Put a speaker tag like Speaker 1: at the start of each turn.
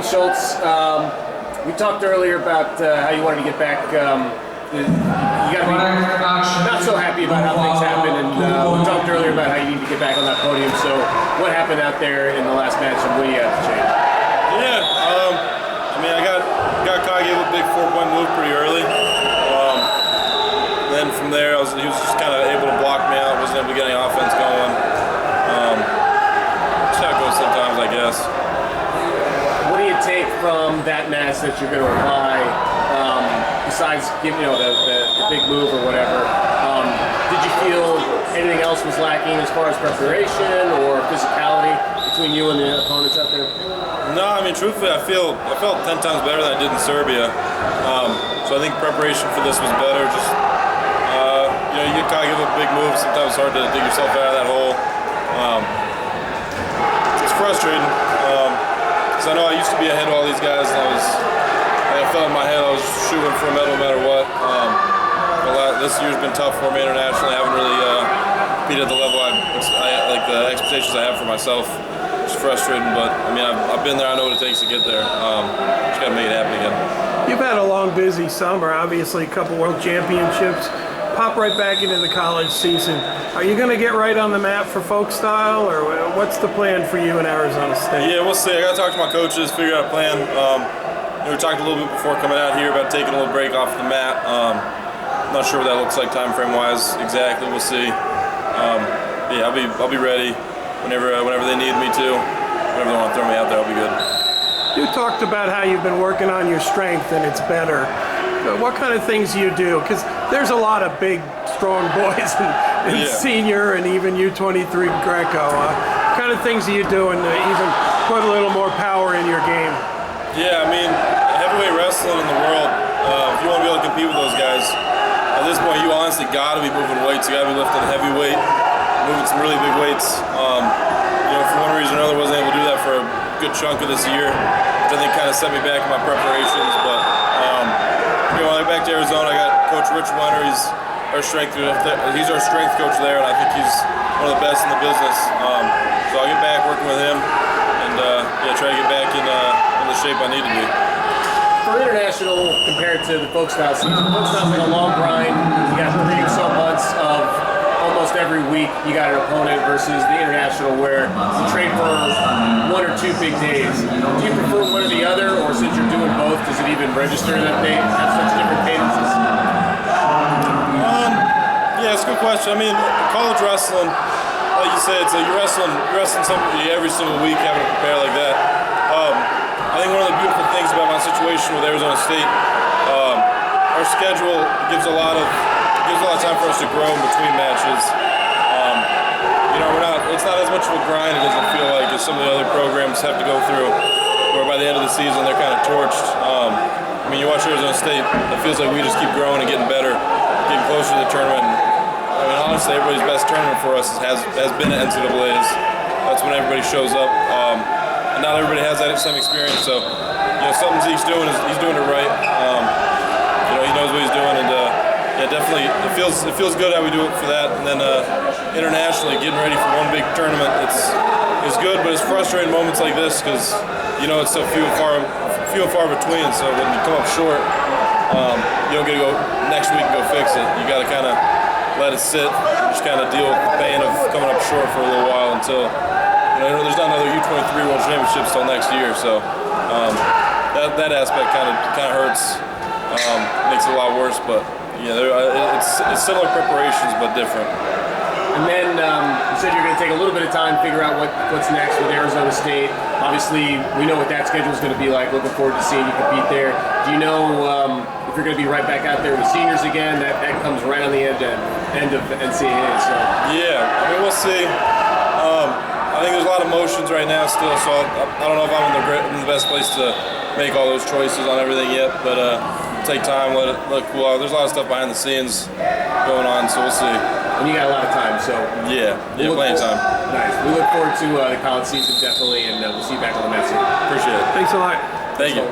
Speaker 1: Cohlton Schultz. We talked earlier about how you wanted to get back. You got to be not so happy about how things happened, and we talked earlier about how you need to get back on that podium. So, what happened out there in the last match, and what do you have to change?
Speaker 2: Yeah, I mean, I got cocky with a big 4-point move pretty early. Then from there, he was just kind of able to block me out. Wasn't able to get any offense going. Just how it goes sometimes, I guess.
Speaker 1: What do you take from that match that you're going to apply? Besides giving the big move or whatever, did you feel anything else was lacking as far as preparation or physicality between you and the opponents out there?
Speaker 2: No, I mean, truthfully, I felt 10 times better than I did in Serbia. So I think preparation for this was better. Just you get cocky with a big move. Sometimes it's hard to dig yourself out of that hole. It's frustrating. Because I know I used to be ahead of all these guys, and I felt in my head I was shooting for a medal no matter what. This year's been tough for me internationally. I haven't really competed at the level like the expectations I have for myself. It's frustrating, but I mean I've been there. I know what it takes to get there. Just got to make it happen again.
Speaker 3: You've had a long, busy summer. Obviously, a couple World Championships. Pop right back into the college season. Are you going to get right on the map for folk style, or what's the plan for you in Arizona State?
Speaker 2: Yeah, we'll see. I got to talk to my coaches, figure out a plan. We talked a little bit before coming out here about taking a little break off the mat. I'm not sure what that looks like time frame wise exactly. We'll see. Yeah, I'll be ready whenever they need me to. Whenever they want to throw me out there, I'll be good.
Speaker 3: You talked about how you've been working on your strength and it's better. What kind of things do you do? Because there's a lot of big, strong boys in senior and even U23 Greco. What kind of things are you doing to even put a little more power in your game?
Speaker 2: Yeah, I mean, heavyweight wrestling in the world, if you want to be able to compete with those guys, at this point you honestly got to be moving weights. You got to be lifting heavyweight, moving some really big weights. For one reason or another, wasn't able to do that for a good chunk of this year, which I think kind of set me back in my preparations. But when I get back to Arizona, I got Coach Rich Wenner. He's our strength coach there, and I think he's one of the best in the business. So I'll get back working with him, and try to get back in the shape I need to be.
Speaker 1: For international, compared to the folk style season, folk style's like a long grind. You got 3 or so months of almost every week you got an opponent versus the international where you train for 1 or 2 big days. Do you prefer one or the other, or since you're doing both, does it even register that they have such different cadences?
Speaker 2: Yeah, it's a good question. I mean, college wrestling, like you said, you're wrestling somebody every single week, having to prepare like that. I think one of the beautiful things about my situation with Arizona State, our schedule gives a lot of time for us to grow in between matches. It's not as much of a grind, it doesn't feel like, as some of the other programs have to go through, where by the end of the season they're kind of torched. I mean, you watch Arizona State, it feels like we just keep growing and getting better, getting closer to the tournament. I mean, honestly, everybody's best tournament for us has been at NCAA's. That's when everybody shows up. And not everybody has that same experience, so something Zeke's doing he's doing it right. He knows what he's doing, and definitely it feels good how we do it for that. And then internationally, getting ready for one big tournament, it's good, but it's frustrating moments like this because it's so few and far between. So when you come up short, you don't get to go next week and go fix it. You got to kind of let it sit, just kind of deal with the pain of coming up short for a little while until. There's not another U23 World Championships till next year, so that aspect kind of hurts, makes it a lot worse. But it's similar preparations but different.
Speaker 1: And then you said you're going to take a little bit of time to figure out what's next with Arizona State. Obviously, we know what that schedule is going to be like. Looking forward to seeing you compete there. Do you know if you're going to be right back out there with seniors again? That comes right on the end of NCAA. So
Speaker 2: yeah, I mean we'll see. I think there's a lot of emotions right now still, so I don't know if I'm in the best place to make all those choices on everything yet, but take time, let it cool out. There's a lot of stuff behind the scenes going on, so we'll see.
Speaker 1: And you got a lot of time, so
Speaker 2: yeah, plenty of time.
Speaker 1: Nice. We look forward to the college season, definitely, and we'll see you back on the mat soon.
Speaker 2: Appreciate it.
Speaker 3: Thanks a lot.
Speaker 2: Thank you.